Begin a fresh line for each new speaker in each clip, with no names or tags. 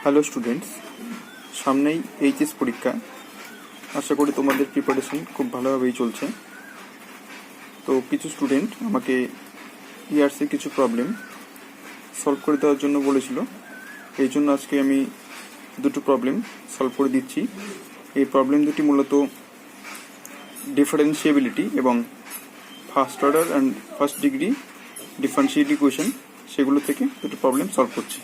Hello students, সামনেই HS পরীক্ষা। আশা করি তোমাদের প্রিপারেশন খুব ভালোভাবেই চলছে। তো কিছু স্টুডেন্ট আমাকে ইয়ার্সে কিছু প্রবলেম সলভ করে দেওয়ার জন্য বলেছিল। এই জন্য আজকে আমি দুটো প্রবলেম সলভ করে দিচ্ছি। এই প্রবলেম দুটি মূলত ডিফারেন্সিয়েবিলিটি এবং first order and first degree differentiate equation, সেগুলো থেকে দুটো প্রবলেম সলভ করছি।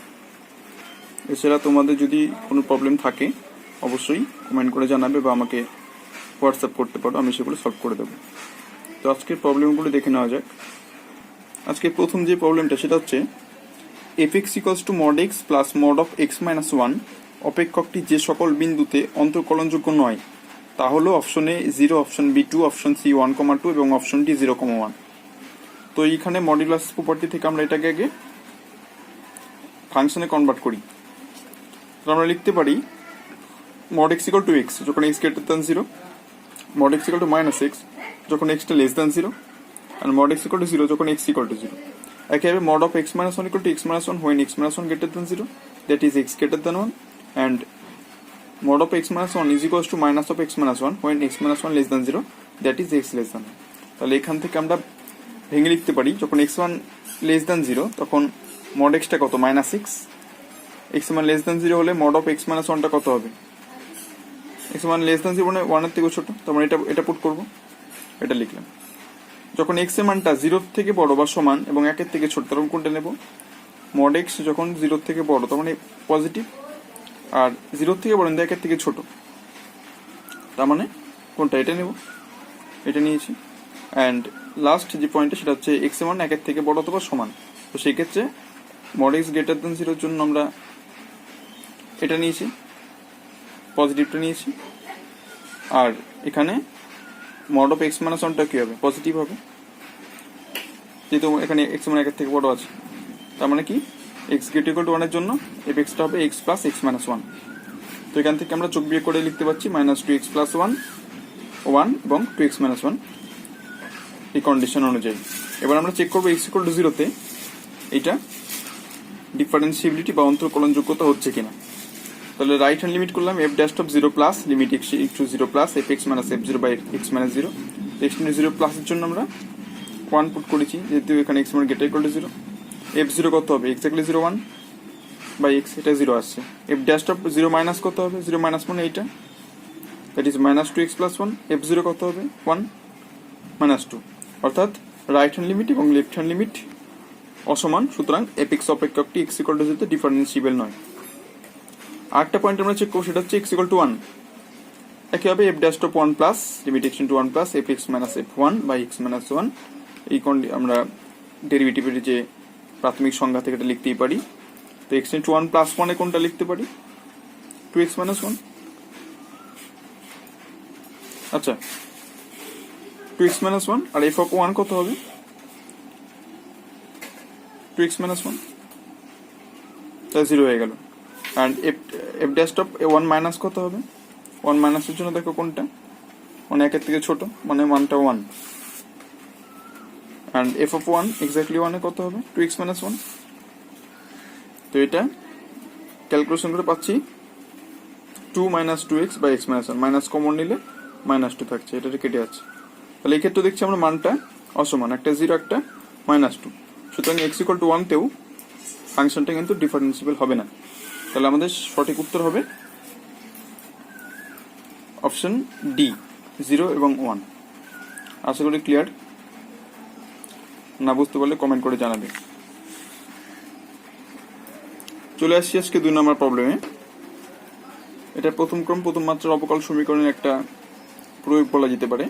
এছাড়া তোমাদের যদি কোনো প্রবলেম থাকে অবশ্যই কমেন্ট করে জানাবে বা আমাকে হোয়াটসঅ্যাপ করতে পারো, আমি সেগুলো সলভ করে দেবো। তো আজকের প্রবলেমগুলো দেখে নেওয়া যাক। আজকে প্রথম যে প্রবলেমটা সেটা হচ্ছে fx equals to mod x plus mod of x minus one অপেক্ষকটি যে সকল বিন্দুতে অন্তর্কলনযোগ্য নয় তা হলো option A 0, option B 2, option C 1,2 এবং অপশন ডি 0,1। তো এইখানে মডুলাস প্রপার্টি থেকে আমরা এটাকে আগে ফাংশনে কনভার্ট করি। তো আমরা লিখতে পারি mod x equal to x যখন x greater than 0, mod x equal to minus x যখন x টা less than 0, and mod x equal to 0 যখন x ইকুয়াল টু 0। একইভাবে mod of x minus 1 equal to x minus 1 when x minus 1 greater than 0, that is x greater than 1, and mod of x minus 1 is equals to minus of x minus 1 when x minus 1 less than 0, that is x less than 1। তাহলে এখান থেকে আমরা ভেঙে লিখতে পারি যখন x1 less than 0 তখন mod x টা কত, minus six. x1 less than 0 হলে mod of x minus 1 টা কত হবে, x1 less than 0 মানে 1 এর থেকে ছোট, তো আমরা এটা পুট করব, এটা লিখলাম। যখন x এর মানটা 0 থেকে বড় বা সমান এবং 1 এর থেকে ছোট তখন কোনটা নেব, mod x যখন 0 থেকে বড় তার মানে পজিটিভ, আর 0 থেকে বড় কিন্তু 1 এর থেকে ছোট তার মানে কোনটা, এটা নেব, এটা নিয়েছি। অ্যান্ড লাস্ট যে পয়েন্টটা সেটা হচ্ছে x এর মান 1 এর থেকে বড় অথবা সমান, তো সেই ক্ষেত্রে mod x গ্রেটার দ্যান 0 এর জন্য আমরা এটা নিয়েছি, পজিটিভটা নিয়েছি। আর এখানে mod of x minus 1 টা কি হবে, পজিটিভ হবে, যেহেতু এখানে x মানে 1 এর থেকে বড় আছে। তার মানে কি x greater equal to 1 এর জন্য fx টা হবে x plus x minus 1। তো এখান থেকে আমরা যোগ বিয়োগ করে লিখতে পাচ্ছি মাইনাস 2x plus 1 এবং 2x minus 1 এই কন্ডিশন অনুযায়ী। এবার আমরা চেক করবো x equal to 0 তে এটা ডিফারেন্সিয়েবিলিটি বা অন্তর্কলনযোগ্যতা হচ্ছে কিনা। তাহলে রাইট হ্যান্ড লিমিট করলাম f dash of 0 plus limit x to 0 plus fx minus f0 by x minus 0। x to 0 plus এর জন্য আমরা 1 পুট করেছি, যেহেতু এখানে x মানে গ্রেটার ইকুয়াল টু 0। f0 কত হবে, এক্স্যাক্টলি 0,1 বাই x, এটা 0 আসছে। f dash of 0 মাইনাস কত হবে, 0 মাইনাস মানে এইটা, that is minus 2x plus 1। f0 কত হবে, 1 মাইনাস 2, অর্থাৎ রাইট হ্যান্ড লিমিট এবং লেফট হ্যান্ড লিমিট অসমান, সুতরাং fx অপেক্ষকটি x ইকুয়াল টু 0 তে ডিফারেন্সিয়েবল নয়। আরেকটা পয়েন্ট আমরা চেক করব, সেটা হচ্ছে x ইকুয়াল টু 1। একইভাবে f dash of 1 plus limit x into 1 plus fx minus f1 by x minus 1, এই আমরা ডেরিভেটিভের যে প্রাথমিক সংজ্ঞা থেকে এটা লিখতেই পারি। তো x into 1 প্লাস 1 এ কোনটা লিখতে পারি, 2x minus 1। আচ্ছা, 2x minus 1 R f of 1 কত হবে, 2x minus 1, তা 0 হয়ে গেল। and f dash of 1 minus কত হবে, 1 মাইনাসের জন্য দেখো কোনটা, মানে 1 এর থেকে ছোট, মানে 1টা 1, and f of 1 এক্স্যাক্টলি 1 এ কত হবে, 2x minus 1। তো এটা ক্যালকুলেশন করে পাচ্ছি 2 minus 2x by x minus 1, minus common নিলে মাইনাস 2 থাকছে, এটা কেটে যাচ্ছে। তাহলে এই ক্ষেত্রে দেখছি আমরা মানটা অসমান, একটা 0 একটা মাইনাস 2, সুতরাং x ইকুয়াল টু 1 তেও ফাংশনটা কিন্তু ডিফারেন্সিয়েবল হবে না। তাহলে আমাদের সঠিক উত্তর হবে অপশন ডি, 0 এবং 1। আশা করি ক্লিয়ার। না বুঝতে পারলে কমেন্ট করে জানাবে। চলে আসছি আজকে 2 নম্বর প্রবলেমে। এটা প্রথম ক্রম প্রথম মাত্রার অবকল সমীকরণের একটা প্রয়োগ বলা যেতে পারে।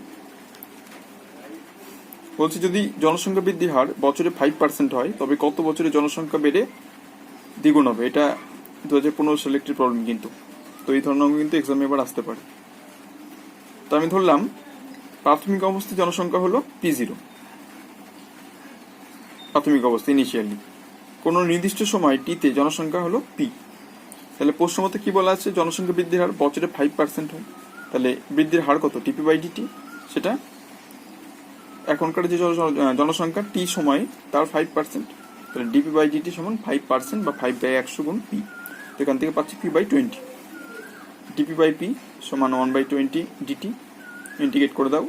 বলছি যদি জনসংখ্যা বৃদ্ধির হার বছরে 5% হয় তবে কত বছরে জনসংখ্যা বেড়ে দ্বিগুণ হবে। এটা 2015 সালের একটি প্রবলেম কিন্তু। তো এই ধরনের অঙ্ক কিন্তু এক্সামে এবার আসতে পারে। তো আমি ধরলাম প্রাথমিক অবস্থায় জনসংখ্যা হলো p0, প্রাথমিক অবস্থা ইনিশিয়ালি। কোন নির্দিষ্ট সময় টিতে জনসংখ্যা হলো p। তাহলে প্রশ্নমতে কি বলা আছে, জনসংখ্যা বৃদ্ধির হার বছরে 5% হয়, তাহলে বৃদ্ধির হার কত, টিপি বাই ডিটি, সেটা এখনকার যে জনসংখ্যা টি সময় তার 5%, তাহলে ডিপি বাই ডিটি সমান 5% বা 5/100 গুণ পি। এখান থেকে পাচ্ছি p/20, dp/p সমান 1/20 dt, ইন্টিগ্রেট করে দাও,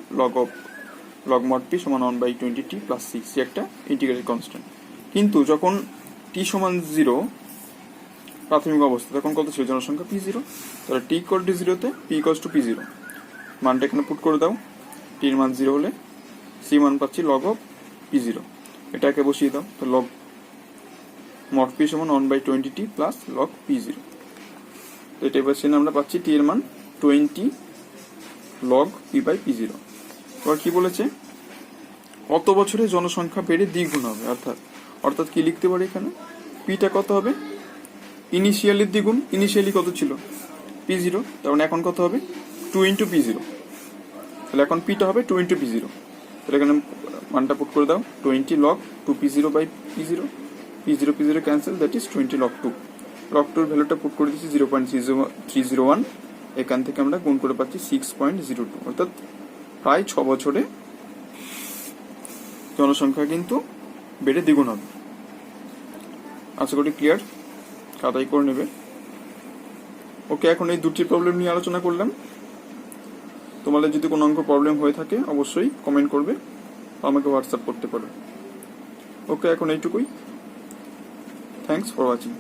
log mod p সমান 1/20t প্লাস 6, একটা ইন্টিগ্রেটেড কনস্ট্যান্ট। কিন্তু যখন t সমান 0 প্রাথমিক অবস্থা তখন কত ছিল জনসংখ্যা p0, তাহলে t ইকুয়াল টু 0 তে p ইকুয়াল টু p0 মানটা এখানে পুট করে দাও, t এর মান 0 হলে c মান পাচ্ছি log of p0, এটাকে বসিয়ে দাও, তো log mod p সমান 1/20t প্লাস log p0, তো এটা বসিয়ে আমরা পাচ্ছি t এর মান 20 log p/p0। এবার কি বলেছে, কত বছরে জনসংখ্যা বেড়ে দ্বিগুণ হবে, অর্থাৎ কি লিখতে পারি এখানে, পিটা কত হবে, ইনিশিয়ালি দ্বিগুণ, ইনিশিয়ালি কত ছিল p0, তার মানে এখন কত হবে 2 ইন্টু p0, তাহলে এখন পিটা হবে 2 ইন্টু p0, তাহলে এখানে মানটা পুট করে দাও 20 log 2p0/p0, p0 cancel, that is 20 log 2, log 2 এর ভ্যালুটা পুট করে দিচ্ছি 0.301, এখান থেকে আমরা গুণ করে পাচ্ছি 6.02, অর্থাৎ প্রায় 6 বছরে জনসংখ্যা কিন্তু বেড়ে দ্বিগুণ হবে। আশা করি ক্লিয়ার, খাতাই করে নেবে। ওকে, এখন এই দুটি প্রবলেম নিয়ে আলোচনা করলাম। তোমাদের যদি কোনো অঙ্ক প্রবলেম হয়ে থাকে অবশ্যই কমেন্ট করবে, আমাকে হোয়াটসঅ্যাপ করতে পারো। ওকে, এখন এইটুকুই। Thanks for watching.